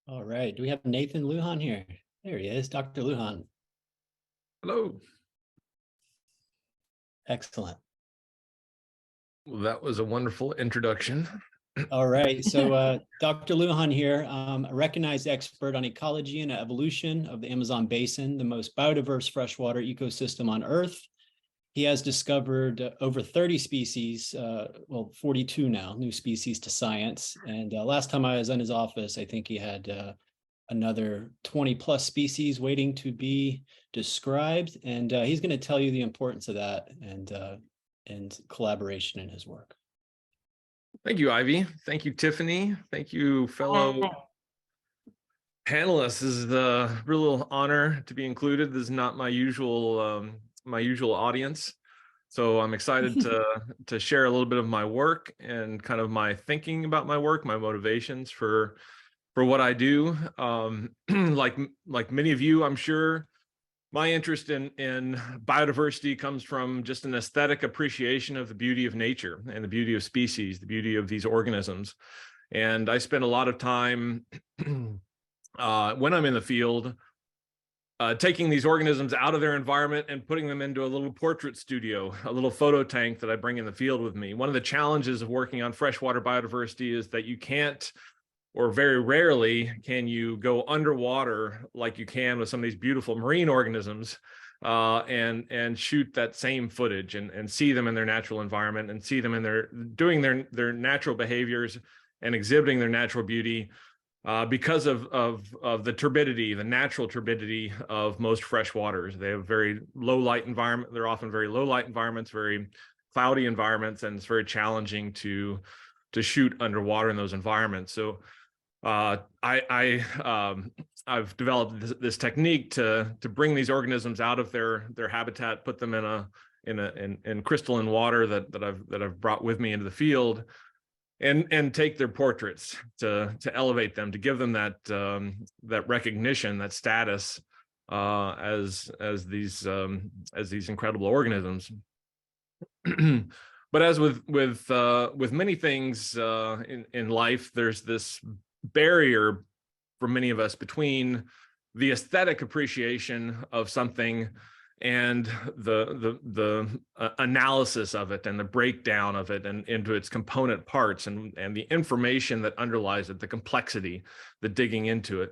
All right. Do we have Nathan Lujan here? There he is, Dr. Lujan. Hello. Excellent. Well, that was a wonderful introduction. All right. So Dr. Lujan here, a recognized expert on ecology and evolution of the Amazon basin, the most biodiverse freshwater ecosystem on Earth. He has discovered over 30 species, well, 42 now, new species to science. And last time I was in his office, I think he had another 20 plus species waiting to be described. And he's going to tell you the importance of that and collaboration in his work. Thank you, Ivy. Thank you, Tiffany. Thank you, fellow panelists. This is a real honor to be included. This is not my usual audience. So I'm excited to share a little bit of my work and kind of my thinking about my work, my motivations for what I do. Like many of you, I'm sure, my interest in biodiversity comes from just an aesthetic appreciation of the beauty of nature and the beauty of species, the beauty of these organisms. And I spend a lot of time when I'm in the field taking these organisms out of their environment and putting them into a little portrait studio, a little photo tank that I bring in the field with me. One of the challenges of working on freshwater biodiversity is that you can't, or very rarely can you go underwater like you can with some of these beautiful marine organisms and shoot that same footage and see them in their natural environment and see them in doing their natural behaviors and exhibiting their natural beauty because of the turbidity, the natural turbidity of most fresh waters. They have very low light environment. They're often very low light environments, very cloudy environments, and it's very challenging to shoot underwater in those environments. So I've developed this technique to bring these organisms out of their habitat, put them in crystalline water that I've brought with me into the field, and take their portraits to elevate them, to give them that recognition, that status as these incredible organisms. But as with many things in life, there's this barrier for many of us between the aesthetic appreciation of something and the analysis of it and the breakdown of it and into its component parts and the information that underlies it, the complexity, the digging into it.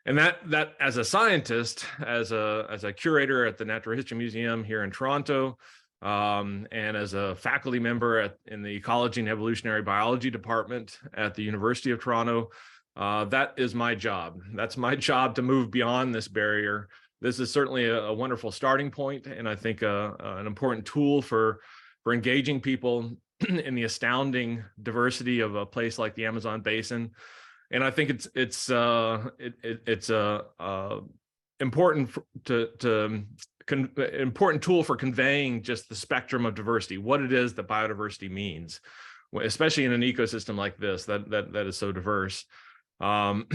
And that as a scientist, as a curator at the Natural History Museum here in Toronto, and as a faculty member in the Ecology and Evolutionary Biology Department at the University of Toronto, that is my job. That's my job, to move beyond this barrier. This is certainly a wonderful starting point, and I think an important tool for engaging people in the astounding diversity of a place like the Amazon basin. And I think it's important important tool for conveying just the spectrum of diversity, what it is that biodiversity means, especially in an ecosystem like this that is so diverse. But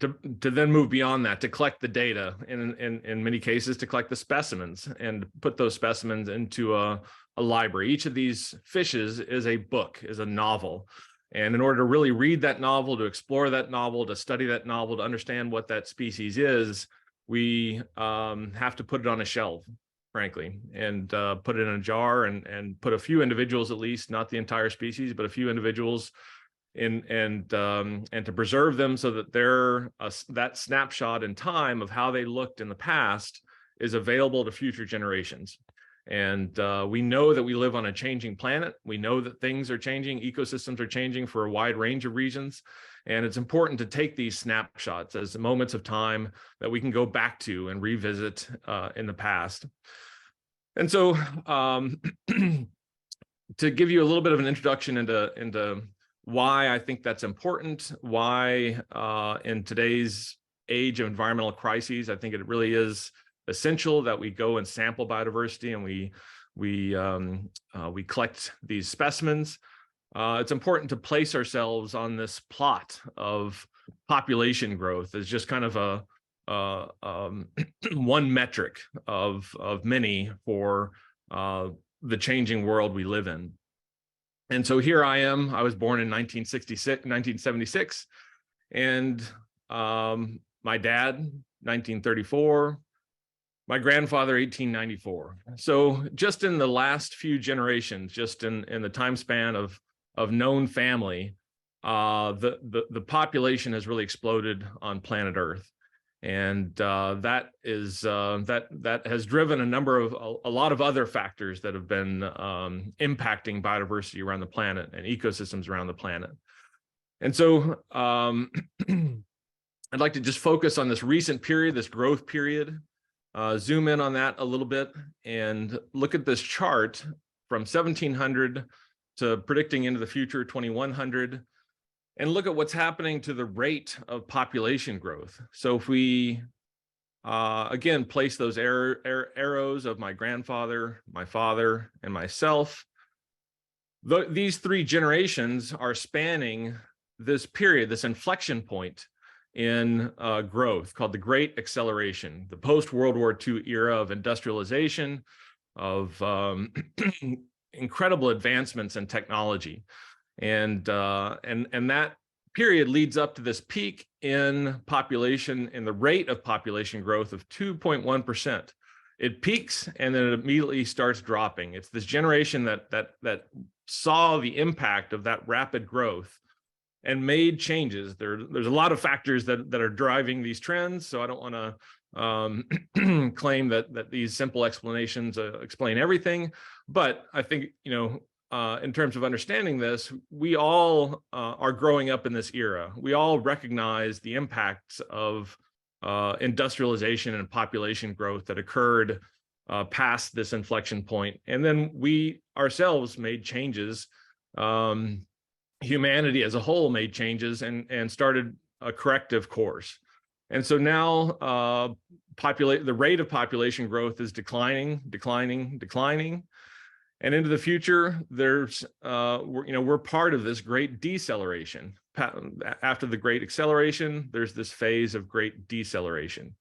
to then move beyond that, to collect the data, in many cases to collect the specimens and put those specimens into a library. Each of these fishes is a book, is a novel. And in order to really read that novel, to explore that novel, to study that novel, to understand what that species is, we have to put it on a shelf, frankly, and put it in a jar and put a few individuals, at least, not the entire species, but a few individuals in, and to preserve them so that that snapshot in time of how they looked in the past is available to future generations. And we know that we live on a changing planet. We know that things are changing, ecosystems are changing for a wide range of reasons. And it's important to take these snapshots as moments of time that we can go back to and revisit in the past. And so to give you a little bit of an introduction into why I think that's important, why in today's age of environmental crises, I think it really is essential that we go and sample biodiversity and we collect these specimens. It's important to place ourselves on this plot of population growth as just kind of one metric of many for the changing world we live in. And so here I am. I was born in 1976. And my dad, 1934, my grandfather, 1894. So just in the last few generations, just in the time span of known family, the population has really exploded on planet Earth. And that has driven a lot of other factors that have been impacting biodiversity around the planet and ecosystems around the planet. And so I'd like to just focus on this recent period, this growth period, zoom in on that a little bit and look at this chart from 1700 to predicting into the future, 2100, and look at what's happening to the rate of population growth. So if we, again, place those arrows of my grandfather, my father, and myself, these three generations are spanning this period, this inflection point in growth called the Great Acceleration, the post-World War II era of industrialization, of incredible advancements in technology. And that period leads up to this peak in population, in the rate of population growth of 2.1%. It peaks and then it immediately starts dropping. It's this generation that saw the impact of that rapid growth and made changes. There's a lot of factors that are driving these trends. So I don't want to claim that these simple explanations explain everything. But I think, in terms of understanding this, we all are growing up in this era. We all recognize the impacts of industrialization and population growth that occurred past this inflection point. And then we ourselves made changes. Humanity as a whole made changes and started a corrective course. And so now the rate of population growth is declining. And into the future, we're part of this great deceleration. After the Great Acceleration, there's this phase of great deceleration.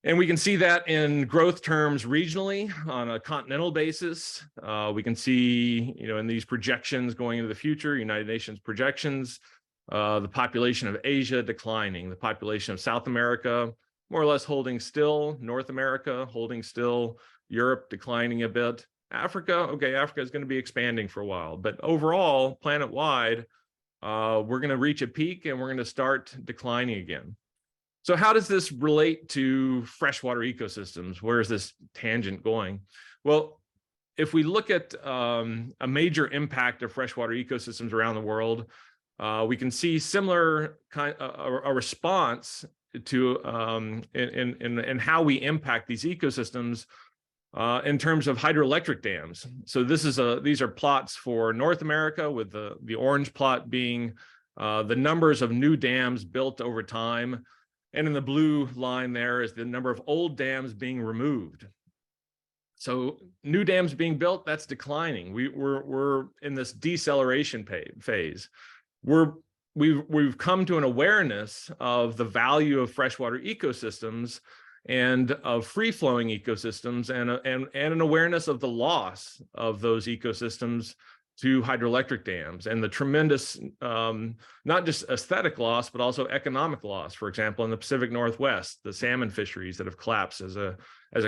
And we can see that in growth terms regionally on a continental basis. We can see, in these projections going into the future, United Nations projections, the population of Asia declining, the population of South America more or less holding still, North America holding still, Europe declining a bit. Africa is going to be expanding for a while, but overall, planet-wide, we're going to reach a peak and we're going to start declining again. So how does this relate to freshwater ecosystems? Where is this tangent going? Well, if we look at a major impact of freshwater ecosystems around the world, we can see similar a response to in how we impact these ecosystems in terms of hydroelectric dams. So these are plots for North America, with the orange plot being the numbers of new dams built over time. And in the blue line there is the number of old dams being removed. So new dams being built, that's declining. We're in this deceleration phase. We've come to an awareness of the value of freshwater ecosystems and of free-flowing ecosystems, and an awareness of the loss of those ecosystems to hydroelectric dams and the tremendous, not just aesthetic loss, but also economic loss. For example, in the Pacific Northwest, the salmon fisheries that have collapsed as a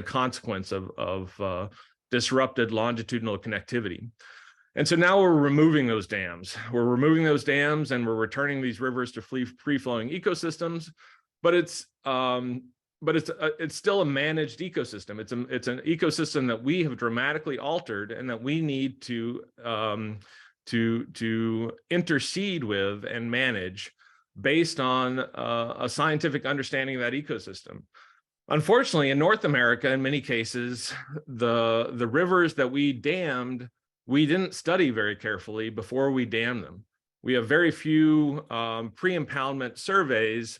consequence of disrupted longitudinal connectivity. And so now we're removing those dams. We're removing those dams and we're returning these rivers to free-flowing ecosystems, but it's still a managed ecosystem. It's an ecosystem that we have dramatically altered and that we need to intercede with and manage based on a scientific understanding of that ecosystem. Unfortunately, in North America, in many cases, the rivers that we dammed, we didn't study very carefully before we dammed them. We have very few pre-impoundment surveys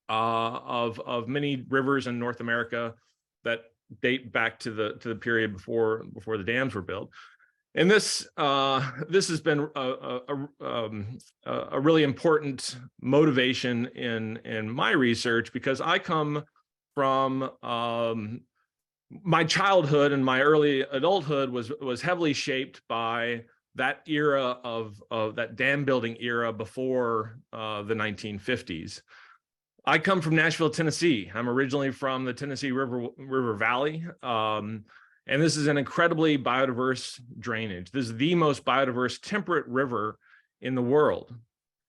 of many rivers in North America that date back to the period before the dams were built. And this has been a really important motivation in my research, because I come from my childhood and my early adulthood was heavily shaped by that era of that dam building era before the 1950s. I come from Nashville, Tennessee. I'm originally from the Tennessee River Valley. And this is an incredibly biodiverse drainage. This is the most biodiverse temperate river in the world.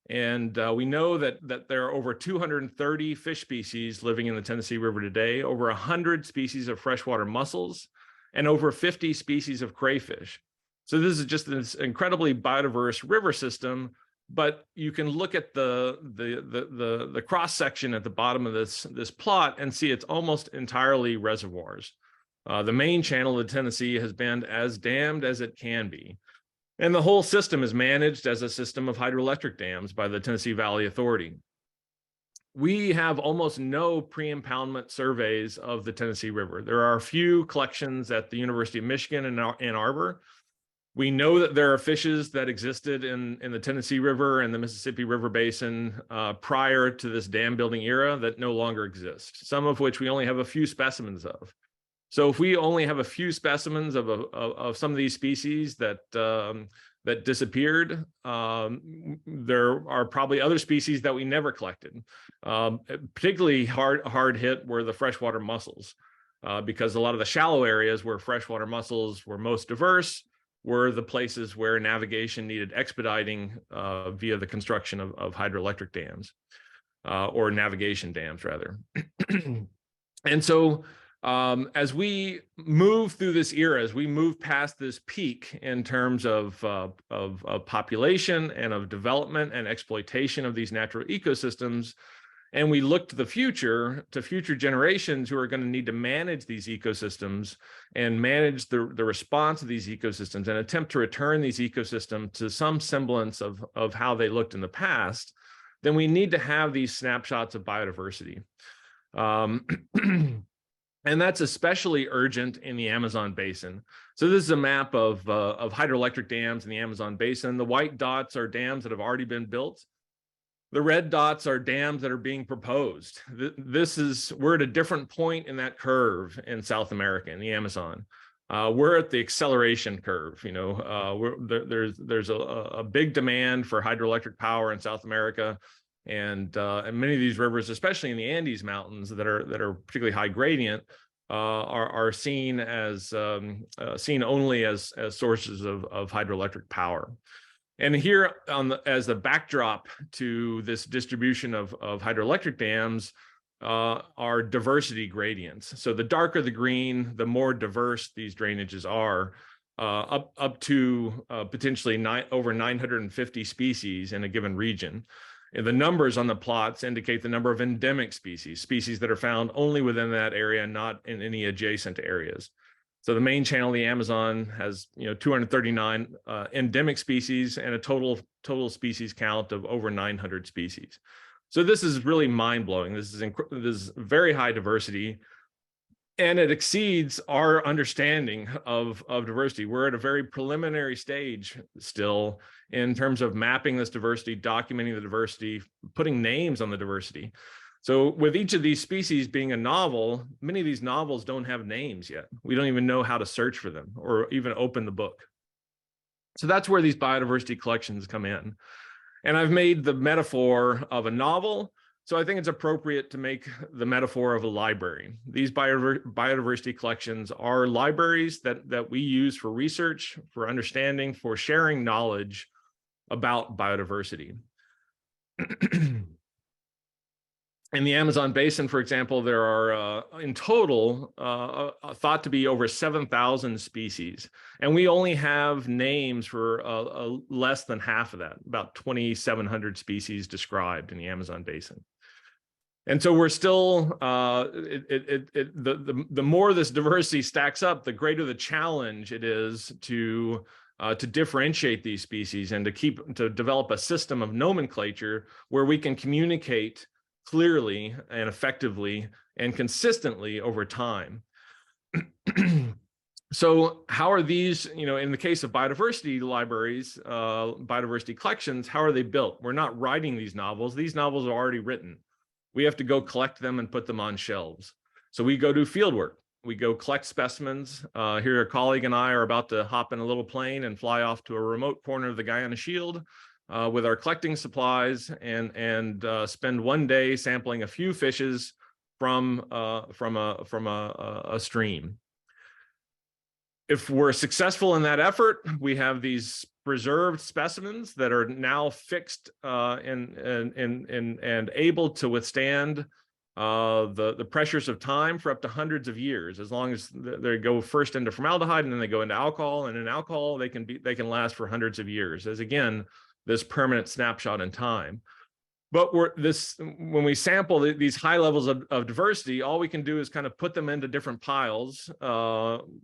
And we know that there are over 230 fish species living in the Tennessee River today, over 100 species of freshwater mussels, and over 50 species of crayfish. So this is just this incredibly biodiverse river system. But you can look at the cross section at the bottom of this plot and see it's almost entirely reservoirs. The main channel of the Tennessee has been as dammed as it can be. And the whole system is managed as a system of hydroelectric dams by the Tennessee Valley Authority. We have almost no pre-impoundment surveys of the Tennessee River. There are a few collections at the University of Michigan in Ann Arbor. We know that there are fishes that existed in the Tennessee River and the Mississippi River Basin prior to this dam building era that no longer exist, some of which we only have a few specimens of. So if we only have a few specimens of some of these species that disappeared, there are probably other species that we never collected. Particularly hard hit were the freshwater mussels, because a lot of the shallow areas where freshwater mussels were most diverse were the places where navigation needed expediting via the construction of hydroelectric dams, or navigation dams rather. And so as we move through this era, as we move past this peak in terms of population and of development and exploitation of these natural ecosystems, and we look to the future, to future generations who are going to need to manage these ecosystems and manage the response of these ecosystems and attempt to return these ecosystems to some semblance of how they looked in the past, then we need to have these snapshots of biodiversity. And that's especially urgent in the Amazon basin. So this is a map of hydroelectric dams in the Amazon basin. The white dots are dams that have already been built. The red dots are dams that are being proposed. We're at a different point in that curve in South America, in the Amazon. We're at the acceleration curve. You know, there's a big demand for hydroelectric power in South America. And many of these rivers, especially in the Andes Mountains that are particularly high gradient, are seen only as sources of hydroelectric power. And here as the backdrop to this distribution of hydroelectric dams are diversity gradients. So the darker the green, the more diverse these drainages are, up to potentially over 950 species in a given region. And the numbers on the plots indicate the number of endemic species that are found only within that area, not in any adjacent areas. So the main channel of the Amazon has 239 endemic species and a total species count of over 900 species. So this is really mind-blowing. This is very high diversity, and it exceeds our understanding of diversity. We're at a very preliminary stage still in terms of mapping this diversity, documenting the diversity, putting names on the diversity. So with each of these species being a novel, many of these novels don't have names yet. We don't even know how to search for them or even open the book. So that's where these biodiversity collections come in. And I've made the metaphor of a novel, so I think it's appropriate to make the metaphor of a library. These biodiversity collections are libraries that we use for research, for understanding, for sharing knowledge about biodiversity. In the Amazon basin, for example, there are in total thought to be over 7,000 species. And we only have names for less than half of that, about 2,700 species described in the Amazon basin. And so we're still, the more this diversity stacks up, the greater the challenge it is to differentiate these species and to develop a system of nomenclature where we can communicate clearly and effectively and consistently over time. So how are these, in the case of biodiversity libraries, biodiversity collections, how are they built? We're not writing these novels. These novels are already written. We have to go collect them and put them on shelves. So we go do field work. We go collect specimens. Here, a colleague and I are about to hop in a little plane and fly off to a remote corner of the Guyana Shield with our collecting supplies and spend one day sampling a few fishes from a stream. If we're successful in that effort, we have these preserved specimens that are now fixed and able to withstand the pressures of time for up to hundreds of years, as long as they go first into formaldehyde and then they go into alcohol, and in alcohol they can last for hundreds of years, as again this permanent snapshot in time. But when we sample these high levels of diversity, all we can do is kind of put them into different piles.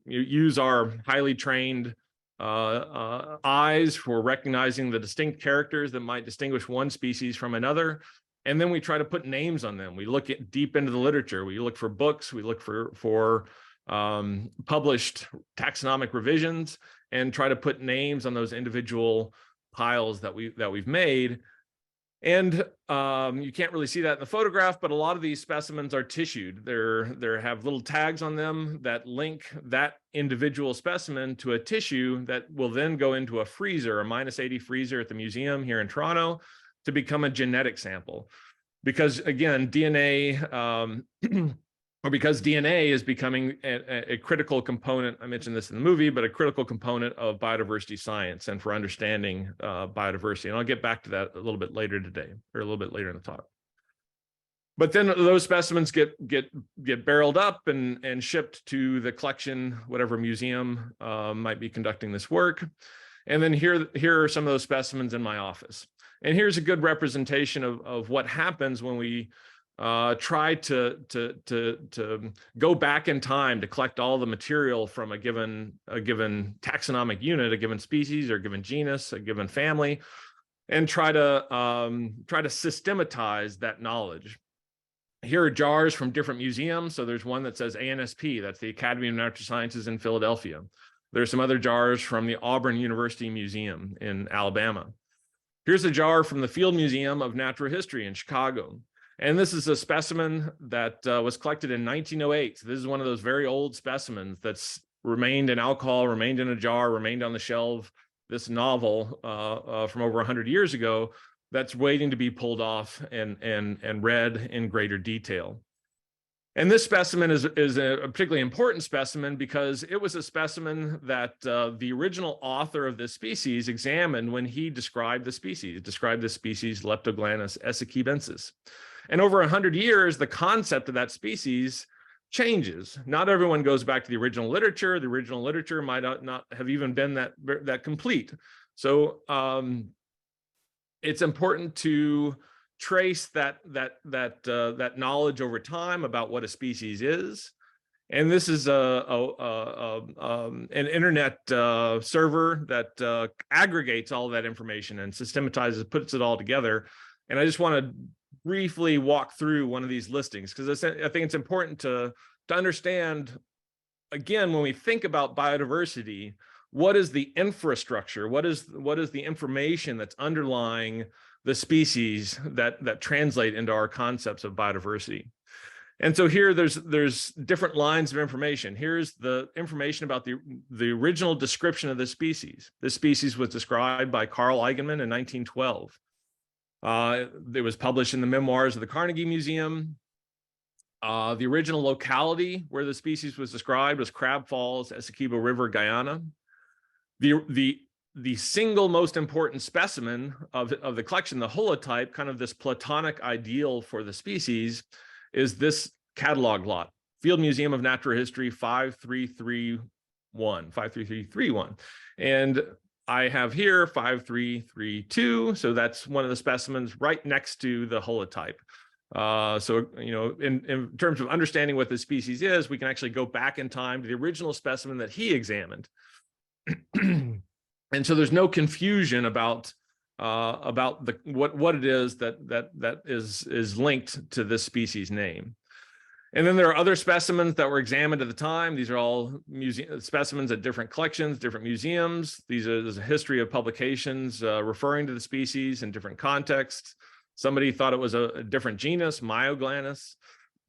Use our highly trained eyes for recognizing the distinct characters that might distinguish one species from another. And then we try to put names on them. We look deep into the literature. We look for books. We look for published taxonomic revisions and try to put names on those individual piles that we've made. And you can't really see that in the photograph, but a lot of these specimens are tissued. They have little tags on them that link that individual specimen to a tissue that will then go into a freezer, a -80 freezer at the museum here in Toronto, to become a genetic sample. Because again, DNA, or because DNA is becoming a critical component, I mentioned this in the movie, but a critical component of biodiversity science and for understanding biodiversity. And I'll get back to that a little bit later today, or a little bit later in the talk. But then those specimens get barreled up and shipped to the collection, whatever museum might be conducting this work. And then here are some of those specimens in my office. And here's a good representation of what happens when we try to go back in time to collect all the material from a given taxonomic unit, a given species or a given genus, a given family, and try to systematize that knowledge. Here are jars from different museums. So there's one that says ANSP, that's the Academy of Natural Sciences in Philadelphia. There's some other jars from the Auburn University Museum in Alabama. Here's a jar from the Field Museum of Natural History in Chicago. And this is a specimen that was collected in 1908. So this is one of those very old specimens that's remained in alcohol, remained in a jar, remained on the shelf. This novel from over 100 years ago that's waiting to be pulled off and read in greater detail. And this specimen is a particularly important specimen because it was a specimen that the original author of this species examined when he described the species. Leptoglanus essequibensis. And over 100 years, the concept of that species changes. Not everyone goes back to the original literature. The original literature might not have even been that complete. So it's important to trace that knowledge over time about what a species is. And this is an internet server that aggregates all of that information and systematizes, puts it all together. And I just want to briefly walk through one of these listings because I think it's important to understand, again, when we think about biodiversity, what is the infrastructure? What is the information that's underlying the species that translate into our concepts of biodiversity? And so here there's different lines of information. Here's the information about the original description of the species. This species was described by Carl Eigenmann in 1912. It was published in the Memoirs of the Carnegie Museum. The original locality where the species was described was Crab Falls, Essequibo River, Guyana. The single most important specimen of the collection, the holotype, kind of this platonic ideal for the species, is this catalog lot, Field Museum of Natural History 53331. And I have here 5332, so that's one of the specimens right next to the holotype. So, you know, in terms of understanding what the species is, we can actually go back in time to the original specimen that he examined. And so there's no confusion about what it is that is linked to this species name. And then there are other specimens that were examined at the time. These are all specimens at different collections, different museums. There's a history of publications referring to the species in different contexts. Somebody thought it was a different genus, Myoglanus.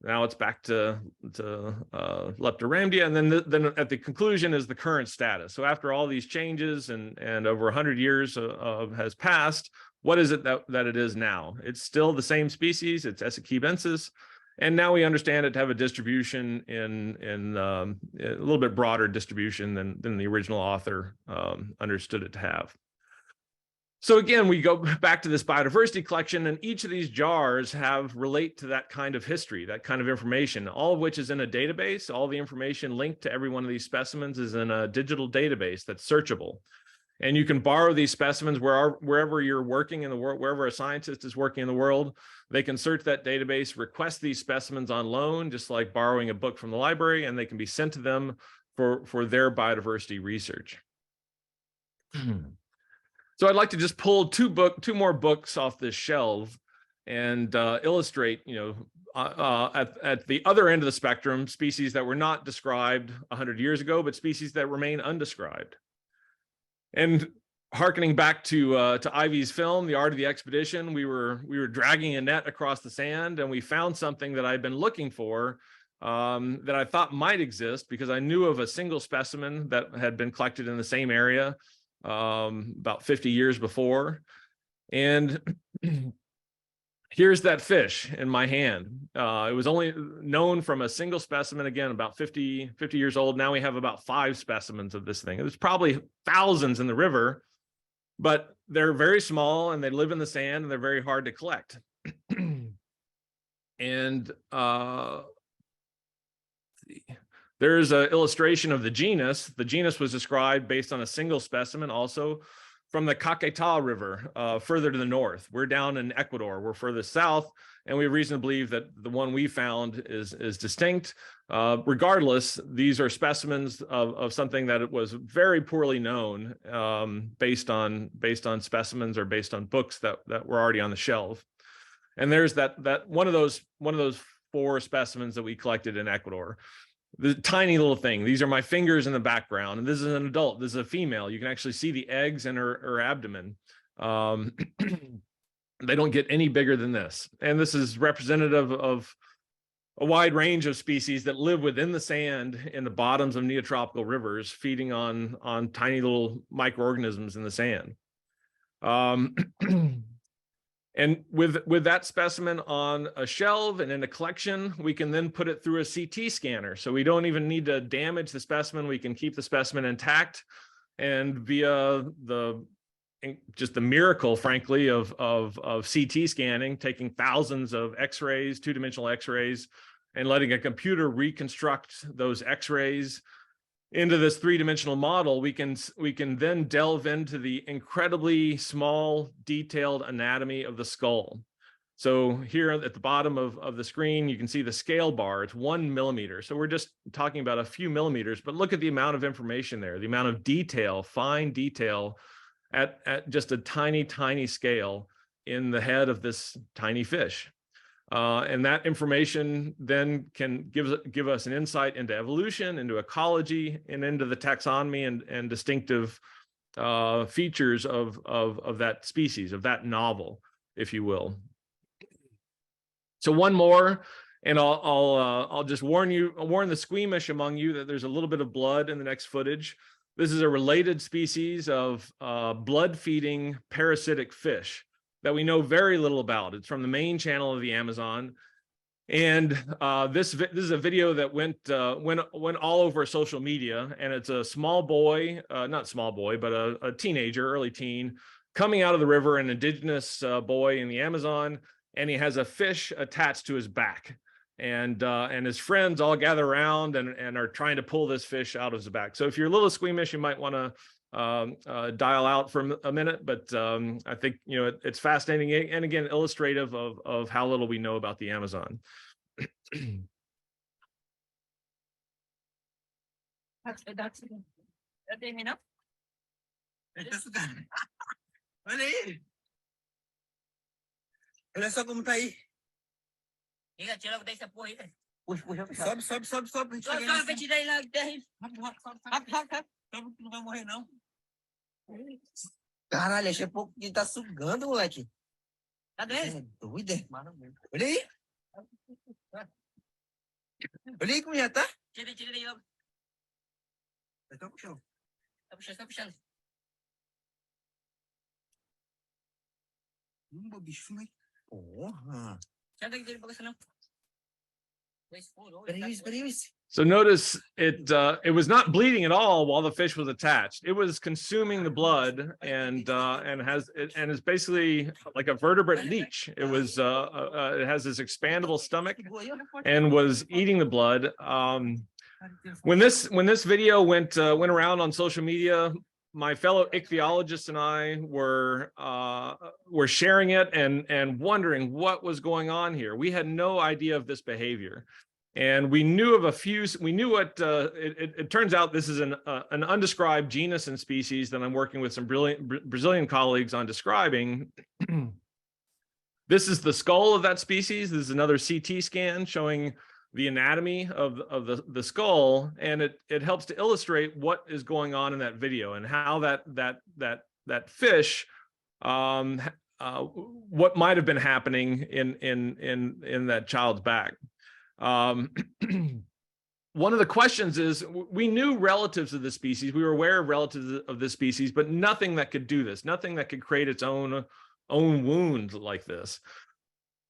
Now it's back to leptoramdia, and then at the conclusion is the current status. So after all these changes and over 100 years has passed, what is it that it is now? It's still the same species. It's Essequibensis, and now we understand it to have a distribution in a little bit broader distribution than the original author understood it to have. So again, we go back to this biodiversity collection, and each of these jars relate to that kind of history, that kind of information, all of which is in a database. All the information linked to every one of these specimens is in a digital database that's searchable. And you can borrow these specimens wherever you're working in the world, wherever a scientist is working in the world. They can search that database, request these specimens on loan, just like borrowing a book from the library, and they can be sent to them for their biodiversity research. So I'd like to just pull two more books off this shelf and illustrate, at the other end of the spectrum, species that were not described 100 years ago, but species that remain undescribed. And hearkening back to Ivy's film, The Art of the Expedition, we were dragging a net across the sand, and we found something that I'd been looking for that I thought might exist, because I knew of a single specimen that had been collected in the same area about 50 years before. And here's that fish in my hand. It was only known from a single specimen, again, about 50 years old. Now we have about 5 specimens of this thing. There's probably thousands in the river, but they're very small and they live in the sand and they're very hard to collect. And there's an illustration of the genus. The genus was described based on a single specimen, also from the Caquetá River, further to the north. We're down in Ecuador. We're further south, and we have reason to believe that the one we found is distinct. Regardless, these are specimens of something that was very poorly known, based on specimens or based on books that were already on the shelf. And there's that one of those 4 specimens that we collected in Ecuador. The tiny little thing. These are my fingers in the background, and this is an adult. This is a female. You can actually see the eggs in her abdomen. They don't get any bigger than this. And this is representative of a wide range of species that live within the sand in the bottoms of neotropical rivers, feeding on tiny little microorganisms in the sand. And with that specimen on a shelf and in a collection, we can then put it through a CT scanner. So we don't even need to damage the specimen. We can keep the specimen intact, and via just the miracle, frankly, of CT scanning, taking thousands of X-rays, 2-dimensional X-rays, and letting a computer reconstruct those X-rays into this 3-dimensional model, we can then delve into the incredibly small, detailed anatomy of the skull. So here at the bottom of the screen, you can see the scale bar. It's 1 millimeter. So we're just talking about a few millimeters, but look at the amount of information there, the amount of detail, fine detail at just a tiny, tiny scale in the head of this tiny fish. And that information then can give us an insight into evolution, into ecology, and into the taxonomy and distinctive features of that species, of that novel, if you will. So one more, and I'll just warn the squeamish among you that there's a little bit of blood in the next footage. This is a related species of blood-feeding parasitic fish that we know very little about. It's from the main channel of the Amazon. And this is a video that went all over social media, and it's a small boy, not small boy, but a teenager, early teen, coming out of the river, an indigenous boy in the Amazon, and he has a fish attached to his back. And his friends all gather around and are trying to pull this fish out of his back. So if you're a little squeamish, you might want to dial out for a minute, but I think it's fascinating, and again illustrative of how little we know about the Amazon. Caralho, achei pouco que tá sugando, moleque. Cadê? É doido, é? Olha aí. Olha aí como já tá. Tira daí, ó. Tá puxando. Tá puxando. Bicho, né? Porra. Sai daqui dele, não. So notice it was not bleeding at all while the fish was attached. It was consuming the blood and is basically like a vertebrate leech. It was it has this expandable stomach and was eating the blood. When this video went around on social media, my fellow ichthyologists and I were sharing it and wondering what was going on here. We had no idea of this behavior. And we knew of a few, we knew what, it turns out this is an undescribed genus and species that I'm working with some brilliant Brazilian colleagues on describing. This is the skull of that species. This is another CT scan showing the anatomy of the skull, and it helps to illustrate what is going on in that video and how that fish, what might have been happening in that child's back. One of the questions is, we knew relatives of the species, we were aware of relatives of this species, but nothing that could do this, nothing that could create its own wound like this.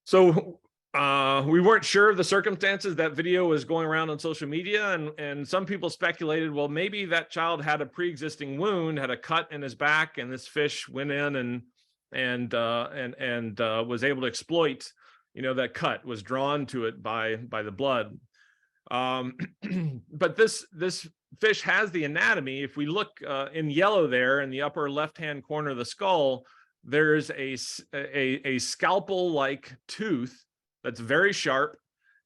So we weren't sure of the circumstances. That video was going around on social media, and some people speculated, well, maybe that child had a pre-existing wound, had a cut in his back, and this fish went in and was able to exploit, you know, that cut, was drawn to it by the blood. But this fish has the anatomy. If we look in yellow there in the upper left-hand corner of the skull, there's a scalpel-like tooth that's very sharp,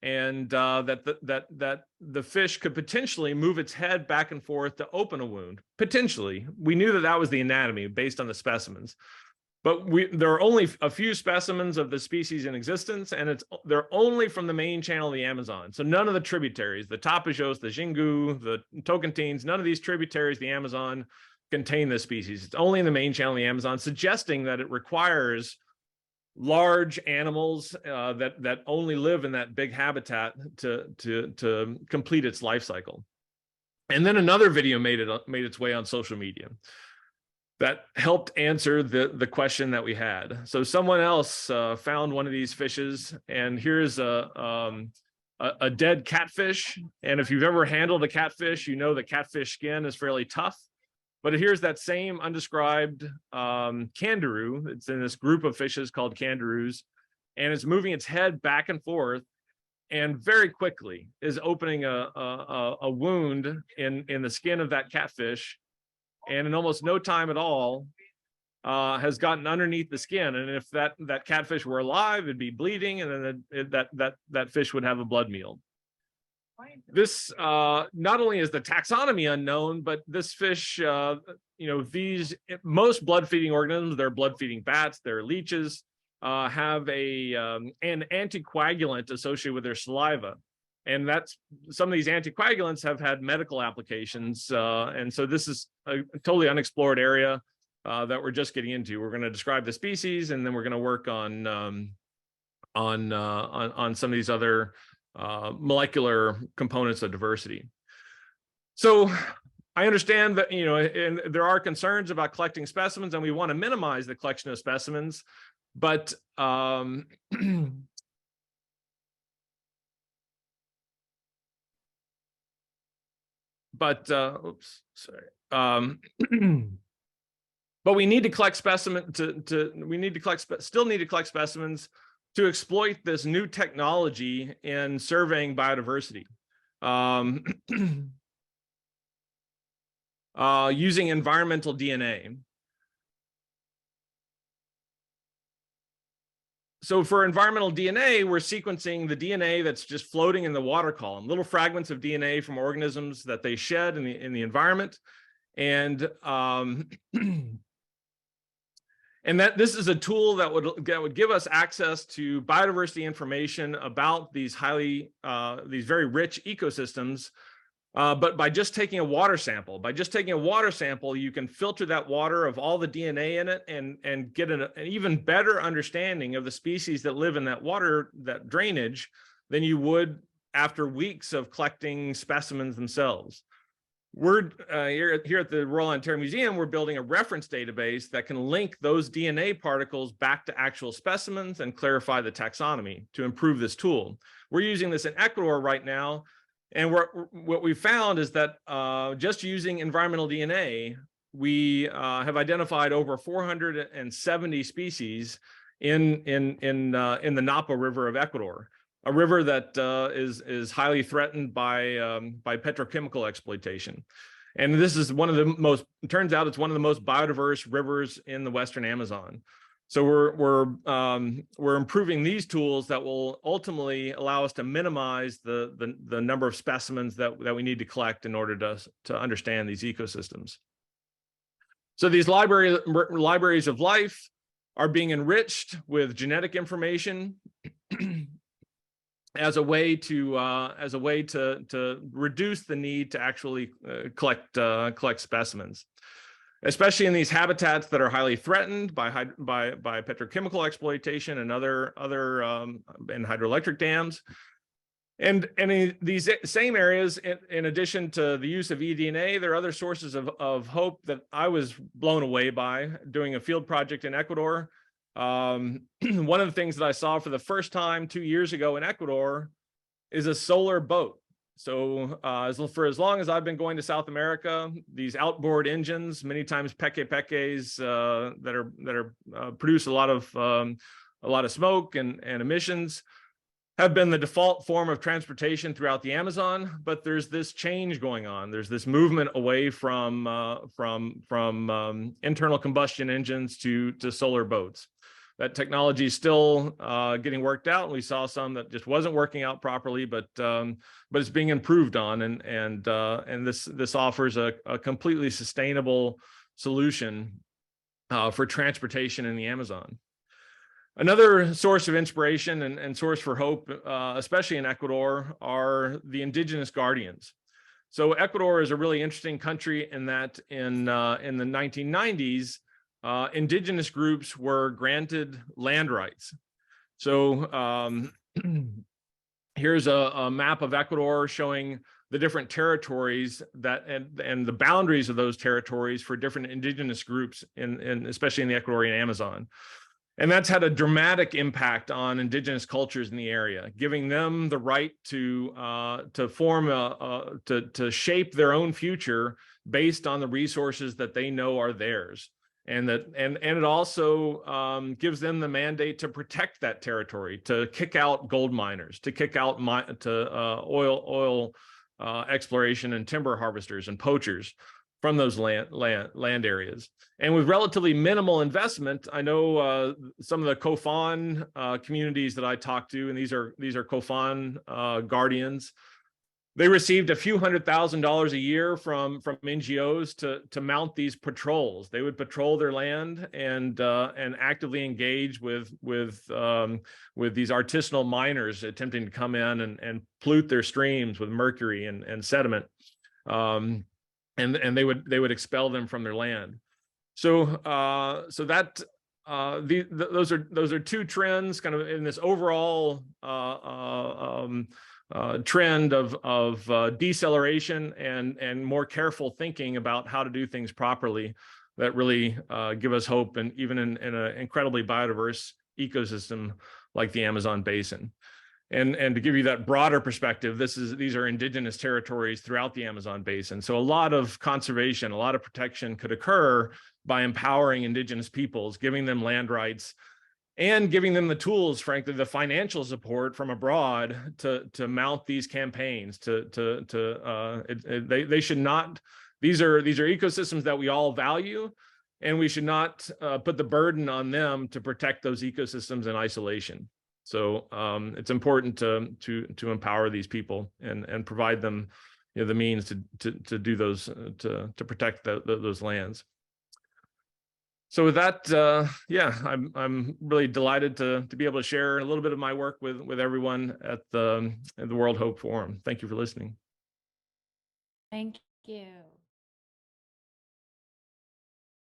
and that the fish could potentially move its head back and forth to open a wound. Potentially, we knew that was the anatomy based on the specimens. But there are only a few specimens of the species in existence, and they're only from the main channel of the Amazon. So none of the tributaries, the Tapajos, the Xingu, the Tocantins, none of these tributaries of the Amazon contain this species. It's only in the main channel of the Amazon, suggesting that it requires large animals that only live in that big habitat to complete its life cycle. And then another video made its way on social media that helped answer the question that we had. So someone else found one of these fishes, and here's a dead catfish. And if you've ever handled a catfish, you know that catfish skin is fairly tough. But here's that same undescribed kangaroo. It's in this group of fishes called kangaroos, and it's moving its head back and forth, and very quickly is opening a wound in the skin of that catfish. And in almost no time at all, has gotten underneath the skin. And if that catfish were alive, it'd be bleeding, and then that fish would have a blood meal. This not only is the taxonomy unknown, but this fish, most blood-feeding organisms, they're blood-feeding bats, they're leeches, have an anticoagulant associated with their saliva. And some of these anticoagulants have had medical applications. And so this is a totally unexplored area that we're just getting into. We're going to describe the species, and then we're going to work on some of these other molecular components of diversity. So I understand that, and there are concerns about collecting specimens, and we want to minimize the collection of specimens, but oops, sorry. But we need to collect still need to collect specimens to exploit this new technology in surveying biodiversity, using environmental DNA. So for environmental DNA, we're sequencing the DNA that's just floating in the water column, little fragments of DNA from organisms that they shed in the environment. And that this is a tool that would give us access to biodiversity information about these these very rich ecosystems. But by just taking a water sample, you can filter that water of all the DNA in it and get an even better understanding of the species that live in that water, that drainage, than you would after weeks of collecting specimens themselves. We're here at the Royal Ontario Museum, we're building a reference database that can link those DNA particles back to actual specimens and clarify the taxonomy to improve this tool. We're using this in Ecuador right now. And what we found is that just using environmental DNA, we have identified over 470 species in the Napo River of Ecuador, a river that is highly threatened by petrochemical exploitation. And this is one of the most, it turns out it's one of the most biodiverse rivers in the Western Amazon. So we're improving these tools that will ultimately allow us to minimize the number of specimens that we need to collect in order to understand these ecosystems. So these libraries of life are being enriched with genetic information as a way to reduce the need to actually collect specimens, especially in these habitats that are highly threatened by petrochemical exploitation and other and hydroelectric dams. And in these same areas, in addition to the use of eDNA, there are other sources of hope that I was blown away by doing a field project in Ecuador. One of the things that I saw for the first time 2 years ago in Ecuador is a solar boat. So for as long as I've been going to South America, these outboard engines, many times peques that produce a lot of smoke and emissions, have been the default form of transportation throughout the Amazon. But there's this change going on. There's this movement away from internal combustion engines to solar boats. That technology is still getting worked out. We saw some that just wasn't working out properly, but it's being improved on, and this offers a completely sustainable solution for transportation in the Amazon. Another source of inspiration and source for hope, especially in Ecuador, are the indigenous guardians. So Ecuador is a really interesting country in that in the 1990s, indigenous groups were granted land rights. So here's a map of Ecuador showing the different territories and the boundaries of those territories for different indigenous groups especially in the Ecuadorian Amazon. And that's had a dramatic impact on indigenous cultures in the area, giving them the right to shape their own future based on the resources that they know are theirs. And it also gives them the mandate to protect that territory, to kick out gold miners, to kick out oil exploration and timber harvesters and poachers from those land areas. And with relatively minimal investment, I know some of the COFAN communities that I talked to, and these are COFAN guardians. They received a few $100,000 a year from NGOs to mount these patrols. They would patrol their land and actively engage with these artisanal miners attempting to come in and pollute their streams with mercury and sediment. And they would expel them from their land. So those are two trends kind of in this overall trend of deceleration and more careful thinking about how to do things properly that really give us hope, and even in an incredibly biodiverse ecosystem like the Amazon basin. And to give you that broader perspective, these are indigenous territories throughout the Amazon basin. So a lot of conservation, a lot of protection could occur by empowering indigenous peoples, giving them land rights, and giving them the tools, frankly, the financial support from abroad to mount these campaigns. They should not. These are ecosystems that we all value, and we should not put the burden on them to protect those ecosystems in isolation. So it's important to empower these people and provide them, the means to do those to protect those lands. So with that, I'm really delighted to be able to share a little bit of my work with everyone at the World Hope Forum. Thank you for listening. Thank you.